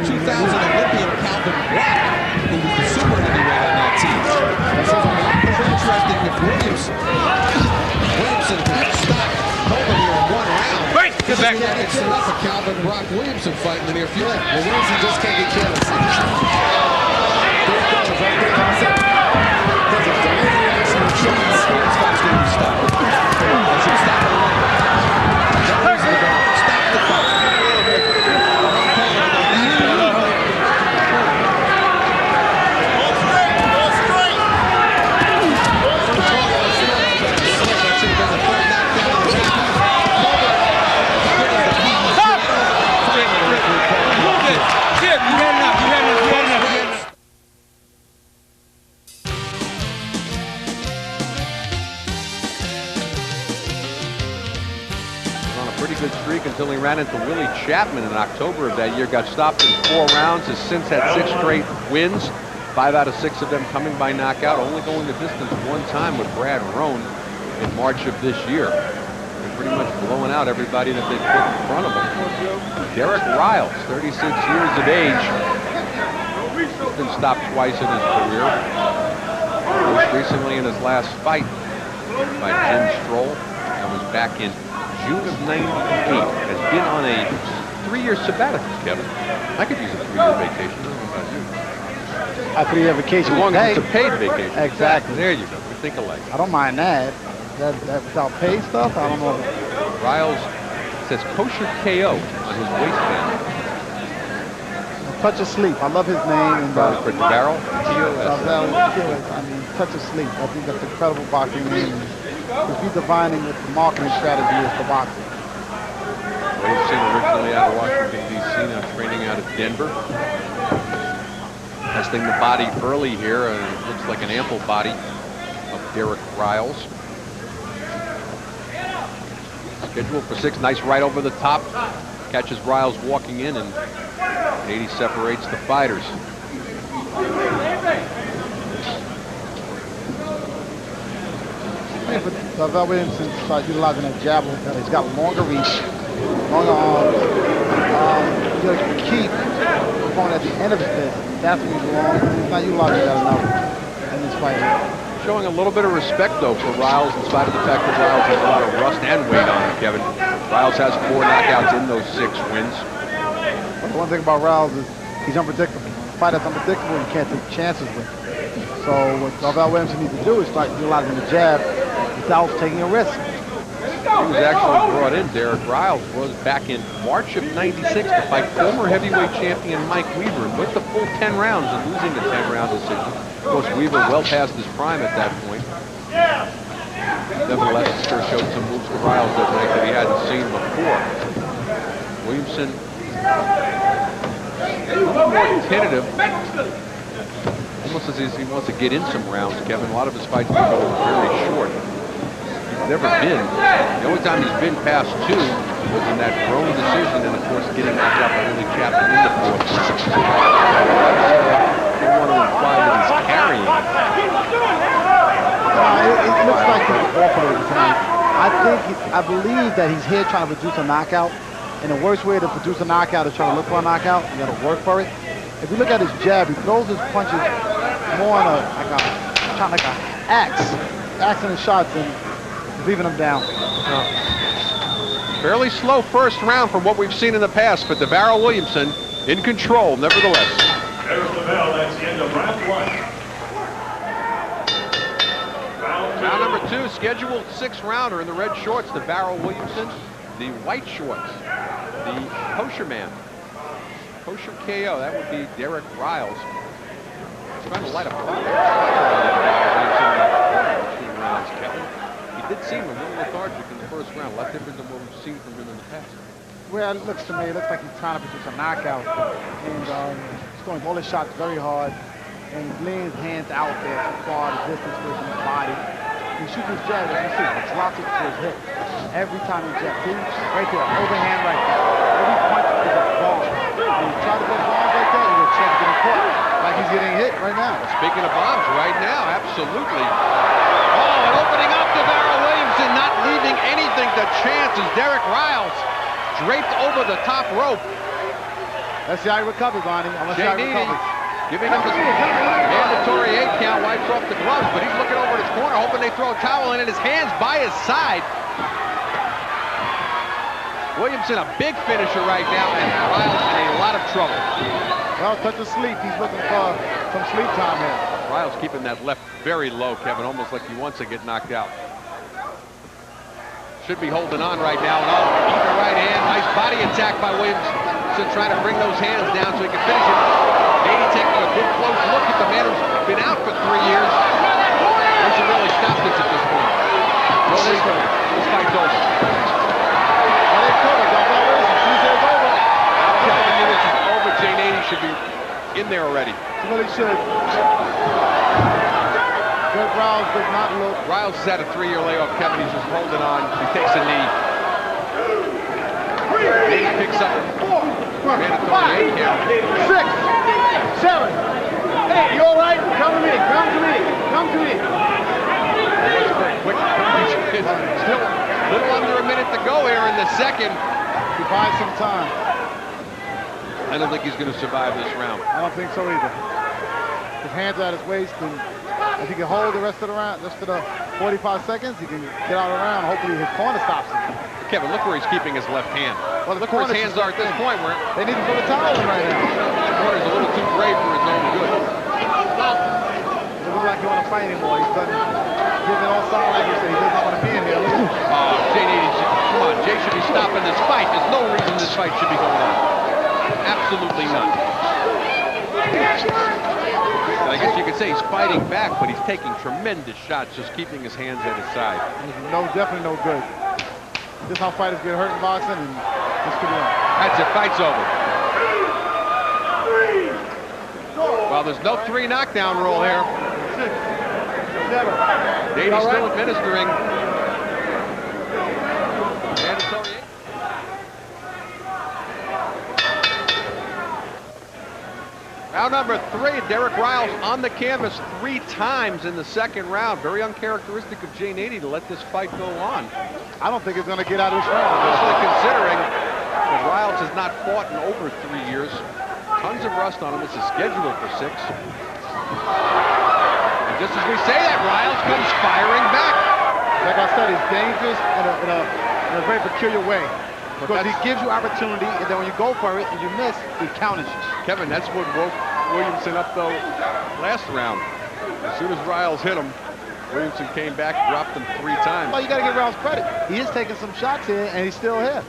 2000 Olympian Calvin Block, who was the super heavyweight on that team. respect. Can't set up a Calvin Brock Williamson fight in the near future. Well, Williamson just can't get careless. There it goes, right there. Because of delayed reaction of shots, this fight's going to be stopped. They should stop it right now. Stop the fight. Good streak until he ran into Willie Chapman in October of that year. Got stopped in 4 rounds. Has since had 6 straight wins. 5 out of 6 of them coming by knockout. Only going the distance 1 time with Brad Roan in March of this year. They're pretty much blowing out everybody that they put in front of him. Derek Riles, 36 years of age. He's been stopped twice in his career. Most recently in his last fight by Jim Stroll. That was back in June of '98. Has been on a 3-year sabbatical, Kevin. I could use a 3-year vacation. I don't know about you. A 3-year vacation. As long as it's a paid vacation. Exactly. There you go. We think alike. I don't mind that. That without paid stuff, I don't know. Riles says kosher KO on his waistband. Touch of Sleep. I love his name. And, for DaVarryl, TOS. I mean, Touch of Sleep. I think that's an incredible boxing name. If he's divining what the marketing strategy is for boxing. Williamson originally out of Washington, D.C., now training out of Denver. Testing the body early here, and it looks like an ample body of Derek Riles. Scheduled for 6, nice right over the top. Catches Riles walking in, and 80 separates the fighters. DaVarryl Williamson started utilizing that jab. He's got longer reach, longer arms. Just keep going at the end of his fist. That's when he's long. He's not utilizing that enough in this fight. Showing a little bit of respect, though, for Riles, in spite of the fact that Riles has a lot of rust and weight on him, Kevin. Riles has 4 knockouts in those 6 wins. But the one thing about Riles is he's unpredictable. A fight that's unpredictable, you can't take chances with. So what DaVarryl Williamson needs to do is start utilizing the jab without taking a risk. He was actually brought in, Derek Riles was back in March of '96 to fight former heavyweight champion Mike Weaver, and went the full 10 rounds and losing the 10-round decision. Of course, Weaver well past his prime at that point. Nevertheless, he sure showed some moves to Riles that night that he hadn't seen before. Williamson a little more tentative. Almost as if he wants to get in some rounds, Kevin. A lot of his fights go very short. He's never been. The only time he's been past 2 was in that Roan decision, and of course getting knocked out by Willie Chapman in the 4th. I don't want to imply that he's carrying. It looks like he's cooperating tonight. I believe that he's here trying to produce a knockout, and the worst way to produce a knockout is trying to look for a knockout. You got to work for it. If you look at his jab, he throws his punches more on like a axe, axing his shots and leaving them down. Fairly slow first round from what we've seen in the past, but DaVarryl Williamson in control, nevertheless. There's the bell. That's the end of round 1. Round number 2, scheduled 6-rounder in the red shorts, DaVarryl Williamson. The white shorts, the kosher man. Kosher KO, that would be Derek Riles. Trying to light a fire. He did seem a little lethargic in the first round, a lot different than what we've seen from him in the past. Well, it looks to me, it looks like he's trying to produce a knockout. And he's throwing all his shots very hard. And he's laying his hands out there too far, the distance away from his body. He shoots his jab, as you see, he drops it to his hip. Every time he jabs, see, right there, overhand right there. Every punch is a ball. When you try to go bombs like that, you're going to chance of getting caught. Like he's getting hit right now. Speaking of bombs, right now, absolutely. Oh, and opening up DaVarryl Williamson, not leaving anything to chance as Derek Riles draped over the top rope. Let's see how he recovers, Lonnie. Let's see how he recovers. Giving him his mandatory 8 count, wipes off the gloves, but he's looking over at his corner, hoping they throw a towel in, and his hands by his side. Williamson, a big finisher right now, and Riles in a lot of trouble. Well, touch of sleep. He's looking for some sleep time here. Riles keeping that left very low, Kevin, almost like he wants to get knocked out. Should be holding on right now. And either right hand, nice body attack by Williamson, trying to bring those hands down so he can finish it. Nady taking a good close look at the man who's been out for 3 years. They should really stop this at this point. No, this fight's over. Well, they could have. It's over. I'm telling you, this is over. Jay Nady should be in there already. You know they should. Greg Riles does not look. Riles has had a 3-year layoff, Kevin. He's just holding on. He takes a knee. Nady picks up mandatory 8 count. 6, 7, 8. You all right? Come to me. Come to me. Come to me. Quick, still a little under a minute to go here in the second. He buys some time. I don't think he's going to survive this round. I don't think so either. His hands are at his waist, and if he can hold the rest of the round, just for the 45 seconds, he can get out of the round. Hopefully his corner stops him. Kevin, look where he's keeping his left hand. Well, look where his hands are at this point. Where they need to put a towel in right now. The corner's a little too brave for his own good. It looks like he want to fight anymore. He's done giving all sign language that he does not want to be in here. Jay Nady, come on, Jay should be stopping this fight. There's no reason this fight should be going on. Absolutely none. I guess you could say he's fighting back, but he's taking tremendous shots, just keeping his hands at his side. No, definitely no good. This is how fighters get hurt in boxing, and this could be on. That's it. Fight's over. Well, there's no 3 knockdown rule here. 6, 7. Nady's still administering. Mandatory 8. Round number 3, Derek Riles on the canvas 3 times in the second round. Very uncharacteristic of Jay Nady to let this fight go on. I don't think it's going to get out of this round. Especially considering that Riles has not fought in over 3 years. Tons of rust on him. This is scheduled for 6. And just as we say that, Riles comes firing back. Like I said, he's dangerous in a very peculiar way. Because he gives you opportunity, and then when you go for it and you miss, he counters you. Kevin, that's what woke Williamson up, though, last round. As soon as Riles hit him, Williamson came back, dropped him 3 times. Well, you got to give Riles credit. He is taking some shots here, and he's still here.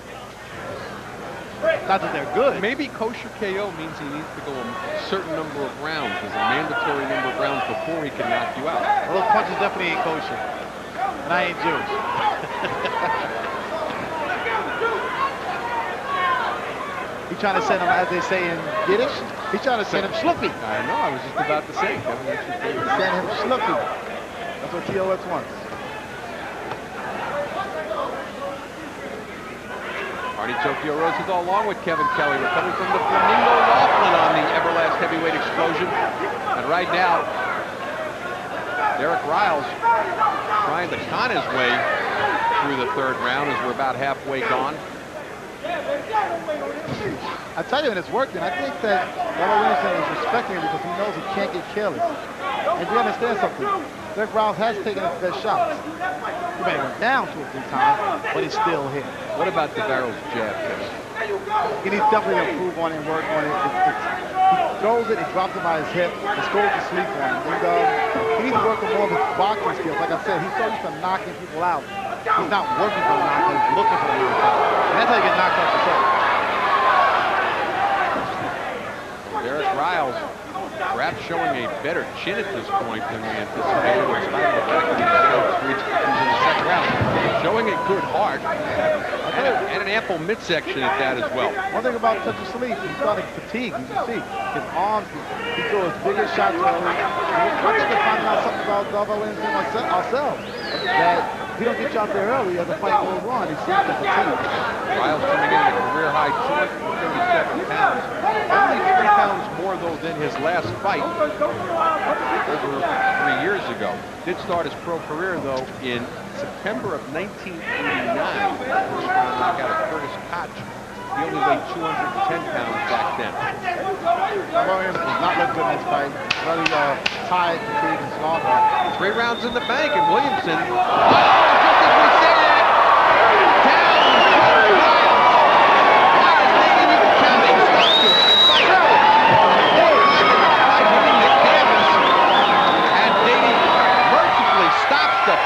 Not that they're good. Maybe kosher KO means he needs to go a certain number of rounds. There's a mandatory number of rounds before he can knock you out. Well, those punches definitely ain't kosher. And I ain't Jewish. He's trying to send him, as they say in Yiddish, he's trying to send him schluffy. I know, I was just about to say. Send him schluffy. That's what TOX wants. Arnie Tokyo Rosenthal along with Kevin Kelly. We're coming from the Flamingo Laughlin on the Everlast Heavyweight Explosion. And right now, Derek Riles trying to con his way through the 3rd round as we're about halfway gone. I tell you, and it's working. I think that DaVarryl Williamson is respecting him because he knows he can't get careless. And you understand something? Derek Riles has taken his best shots. He may have went down 2 or 3 times, but he's still here. What about DaVarryl's jab, Kevin? He needs definitely to improve on it and work on it. He throws it, he drops it by his hip, and goes to sleep on it. And he needs to work on more of his boxing skills. Like I said, he's so used to knocking people out. He's not working for the knockout, he's looking for the knockout. And that's how you get knocked out for sure. Derek Riles perhaps showing a better chin at this point than we anticipated, in spite of the fact that he's in the second round. Showing a good heart and an ample midsection at that as well. One thing about touch of sleep, he's starting to fatigue. You can see his arms, he throws bigger shots early. I think we're finding out something about DaVarryl Williamson ourselves, that if he don't get you out there early as the fight goes on, he seems to fatigue. Riles coming in at a career high 237 pounds. Only 3 pounds more, though, than his last fight over 3 years ago. Did start his pro career, though, in September of 1989. First round knockout of Curtis Koch. He only weighed 210 pounds back then. Williams does not look good in this fight. Really tired, fatigued, and slow. 3 rounds in the bank, and Williamson, just as we say that, down goes Riles.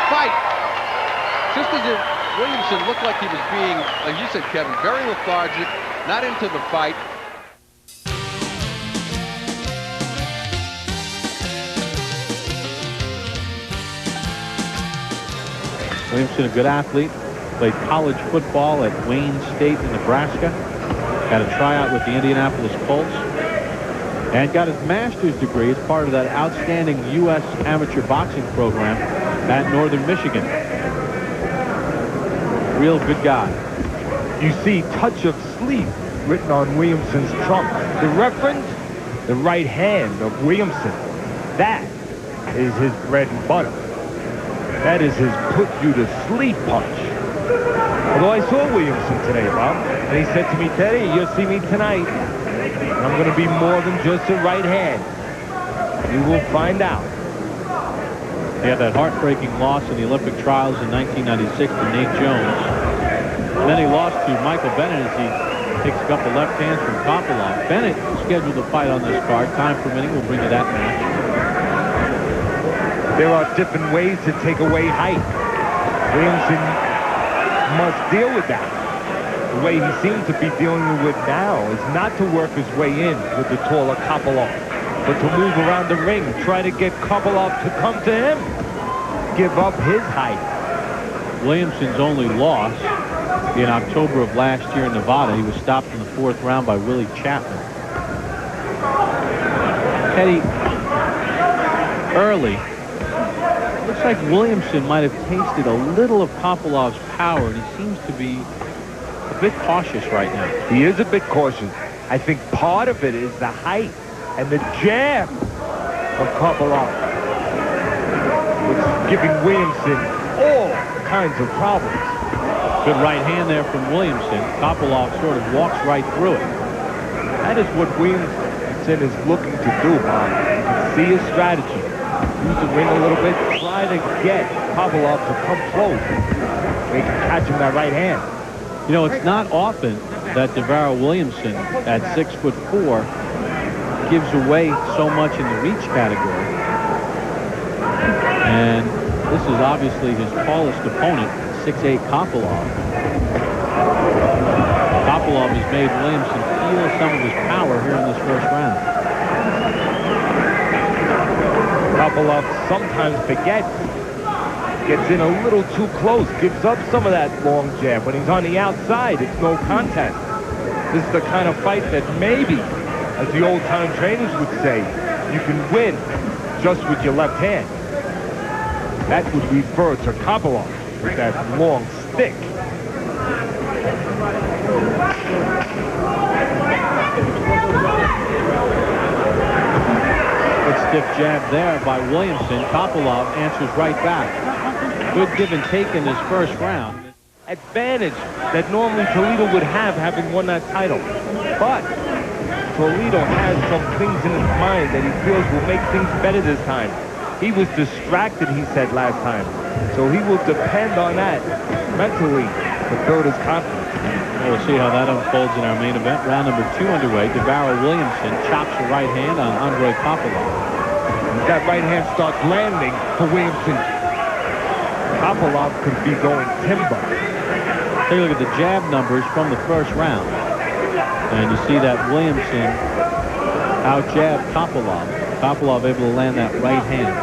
fight. Just as if Williamson looked like he was being, like you said, Kevin, very lethargic, not into the fight. Williamson, a good athlete, played college football at Wayne State in Nebraska, got a tryout with the Indianapolis Colts, and got his master's degree as part of that outstanding U.S. amateur boxing program at Northern Michigan. Real good guy. You see touch of sleep written on Williamson's trunk. The reference, the right hand of Williamson. That is his bread and butter. That is his put you to sleep punch. Although I saw Williamson today, Bob, and he said to me, Teddy, you'll see me tonight. And I'm going to be more than just a right hand. You will find out. He had that heartbreaking loss in the Olympic trials in 1996 to Nate Jones. And then he lost to Michael Bennett as he takes a couple left hands from Kopilov. Bennett scheduled a fight on this card. Time permitting, we'll bring you that match. There are different ways to take away height. Williamson must deal with that. The way he seems to be dealing with now is not to work his way in with the taller Kopilov, but to move around the ring, try to get Kopilov to come to him, give up his height. Williamson's only loss in October of last year in Nevada. He was stopped in the 4th round by Willie Chapman. Teddy, early, looks like Williamson might have tasted a little of Kopilov's power, and he seems to be a bit cautious right now. He is a bit cautious. I think part of it is the height and the jab of Kopilov, which is giving Williamson all kinds of problems. Good right hand there from Williamson. Kopilov sort of walks right through it. That is what Williamson is looking to do, Bob. You can see his strategy. Use the ring a little bit, try to get Kopilov to come close. They can catch him that right hand. You know, it's not often that DaVarryl Williamson at 6'4" gives away so much in the reach category. And this is obviously his tallest opponent, 6'8" Kopilov. Kopilov has made Williamson feel some of his power here in this 1st round. Kopilov sometimes forgets, gets in a little too close, gives up some of that long jab. When he's on the outside, it's no contest. This is the kind of fight that maybe, as the old-time trainers would say, you can win just with your left hand. That would refer to Kopilov with that long stick. Good stiff jab there by Williamson. Kopilov answers right back. Good give and take in this 1st round. Advantage that normally Toledo would have having won that title. But Toledo has some things in his mind that he feels will make things better this time. He was distracted, he said last time. So he will depend on that mentally to build his confidence. We'll see how that unfolds in our main event. Round number 2 underway. DaVarryl Williamson chops a right hand on Andrei Kopilov. That right hand starts landing for Williamson. Kopilov could be going timber. Take a look at the jab numbers from the 1st round. And you see that Williamson out-jabbed Kopilov. Kopilov able to land that right hand.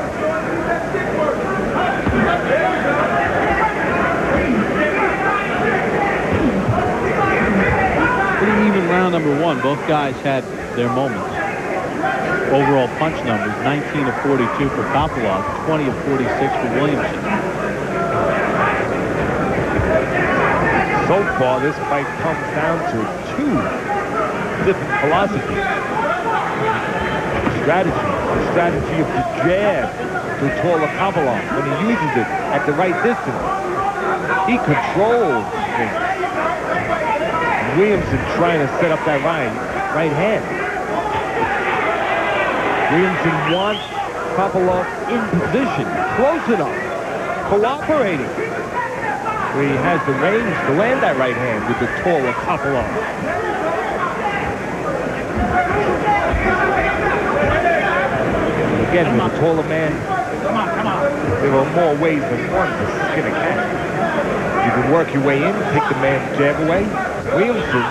Pretty even round number 1. Both guys had their moments. Overall punch numbers, 19 of 42 for Kopilov, 20 of 46 for Williamson. So far, this fight comes down to 2 different philosophies. The strategy of the jab to taller Kopilov when he uses it at the right distance. He controls things. Williamson trying to set up that right hand. Williamson wants Kopilov in position, close enough, cooperating, where he has the range to land that right hand with the taller Kopilov. Again, with a taller man, there are more ways than one to skin a cat. You can work your way in, take the man's jab away. Williamson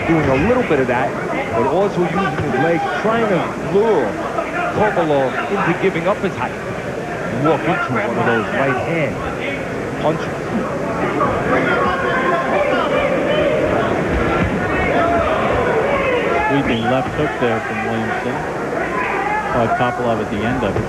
doing a little bit of that, but also using his legs, trying to lure Kopylov into giving up his height and walk into one of those right hand punches. Sweeping left hook there from Williamson. Kopylov at the end of it.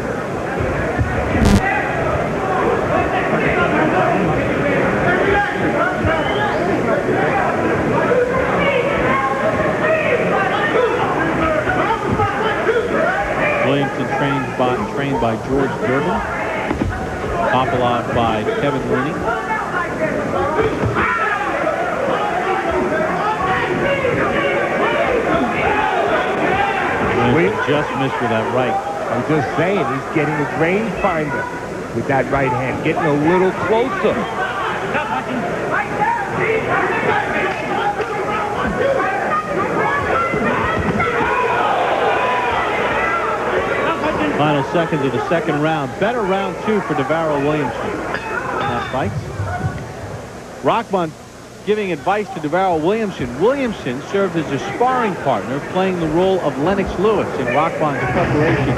Williamson trained by George Durbin. Kopylov by Kevin Rooney. Williamson just missed with that right. I'm just saying, he's getting a rangefinder with that right hand, getting a little closer. Final seconds of the second round. Better round two for DaVarryl Williamson in that fight. Rockmont giving advice to DaVarryl Williamson. Williamson served as a sparring partner, playing the role of Lennox Lewis in Rockmont's preparation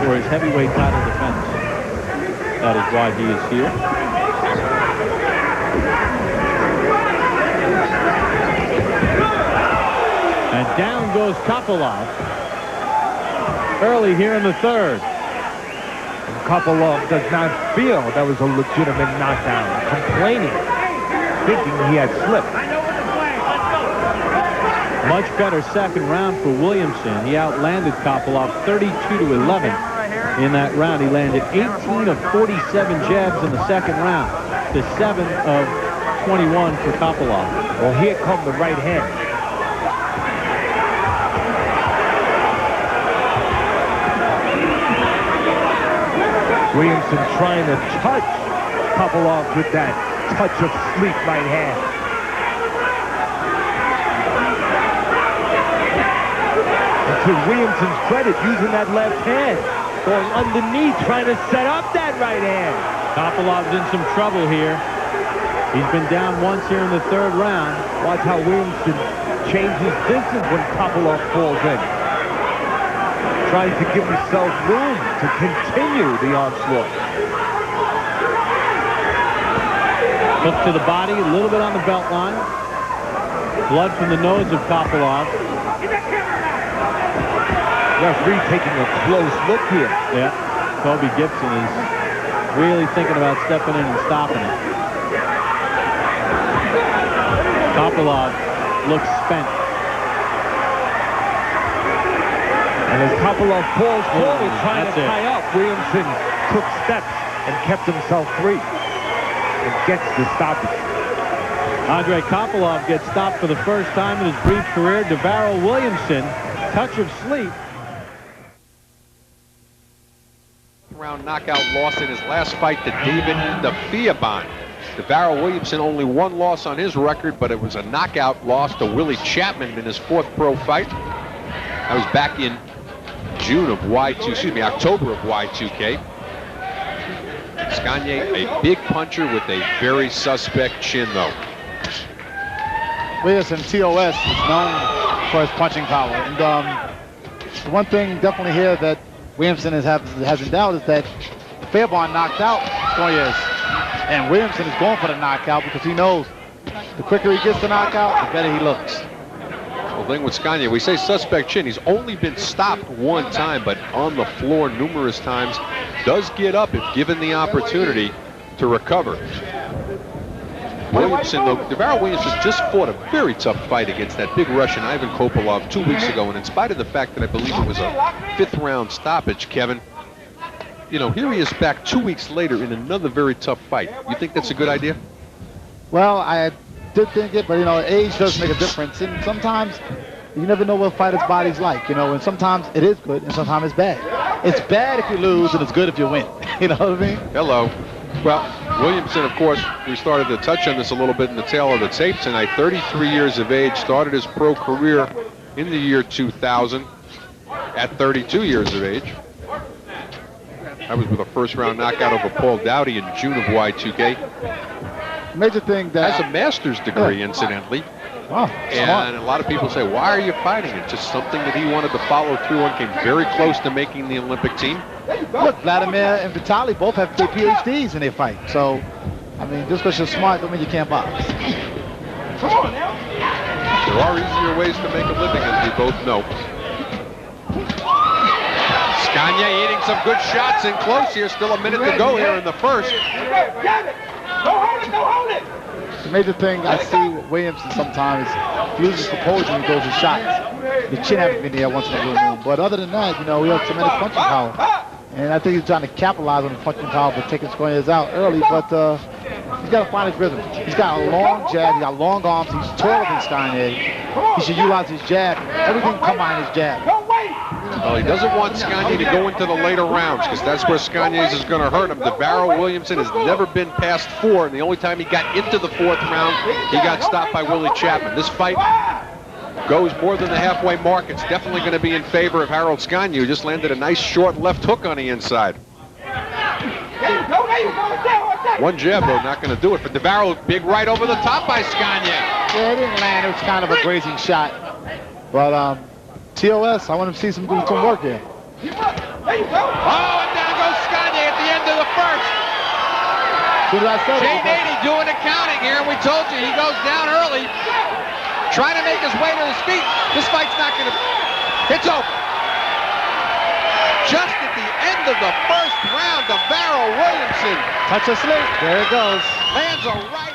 for his heavyweight title defense. That is why he is here. And down goes Kopylov early here in the third. And Kopylov does not feel that was a legitimate knockdown, complaining, thinking he had slipped. Much better second round for Williamson. He outlanded Kopylov 32-11 in that round. He landed 18 of 47 jabs in the second round to 7 of 21 for Kopylov. Well, here come the right hand. Williamson trying to touch Kopylov with that touch of sleep right hand. And to Williamson's credit, using that left hand, going underneath, trying to set up that right hand. Kopylov's in some trouble here. He's been down once here in the third round. Watch how Williamson changes distance when Kopylov falls in. Tries to give himself room to continue the onslaught. Hook to the body, a little bit on the belt line. Blood from the nose of Kopylov. Referee taking a close look here. Yeah, Kobe Gibson is really thinking about stepping in and stopping it. Kopylov looks spent. And as Kopylov falls forward trying to tie up, Williamson took steps and kept himself free and gets the stoppage. Andre Kopylov gets stopped for the first time in his brief career. DaVarryl Williamson, touch of sleep. Round knockout loss in his last fight to David DeFiaban. DaVarryl Williamson only one loss on his record, but it was a knockout loss to Willie Chapman in his fourth pro fight. That was back in October of Y2K. Scanye, a big puncher with a very suspect chin, though. Williamson, TOS, is known for his punching power. And the one thing definitely here that Williamson has in doubt is that Fairbairn knocked out Sanchez. And Williamson is going for the knockout because he knows the quicker he gets the knockout, the better he looks. The thing with Scanye, we say suspect chin. He's only been stopped one time, but on the floor numerous times. Does get up if given the opportunity to recover. Williamson, though, DaVarryl Williamson just fought a very tough fight against that big Russian Ivan Kopylov 2 weeks ago, and in spite of the fact that I believe it was a 5th round stoppage, Kevin, you know, here he is back 2 weeks later in another very tough fight. You think that's a good idea? Well, I did think it, but, you know, age does make a difference. And sometimes you never know what a fighter's body's like, you know, and sometimes it is good and sometimes it's bad. It's bad if you lose and it's good if you win. You know what I mean? Hello. Well, Williamson, of course, we started to touch on this a little bit in the tail of the tape tonight. 33 years of age, started his pro career in the year 2000 at 32 years of age. That was with a first-round knockout over Paul Dowdy in June of Y2K. Major thing that has a master's degree, incidentally. Wow, and a lot of people say, why are you fighting? It's just something that he wanted to follow through on, came very close to making the Olympic team. Look, Vladimir and Vitaly both have their PhDs in their fight. So, I mean, just because you're smart don't mean you can't box. There are easier ways to make a living, as we both know. Scania eating some good shots in close here. Still a minute to go here in the first. The major thing I see with Williamson sometimes loses composure when he goes to shots. The chin hasn't been there once in a blue moon. But other than that, you know, he has tremendous punching power. And I think he's trying to capitalize on the punching power by taking Scania's out early. But he's got to find his rhythm. He's got a long jab. He's got long arms. He's taller than Scania. He should utilize his jab. Everything come behind his jab. Well, he doesn't want Scania to go into the later rounds because that's where Scania's is going to hurt him. DaVarryl Williamson has never been past 4, and the only time he got into the 4th round, he got stopped by Willie Chapman. This fight goes more than the halfway mark. It's definitely going to be in favor of Harold Scania, who just landed a nice short left hook on the inside. One jab, though, not going to do it. But DaVarryl, big right over the top by Scania. Yeah, it didn't land. It was kind of a grazing shot. But TOS, I want to see some work here. Oh, and down goes Scania at the end of the first. Jay Nady doing the counting here, and we told you he goes down early, trying to make his way to his feet. This fight's not going to... It's over. Just at the end of the first round, DaVarryl Williamson. Touch of sleep. There it goes. Lands a right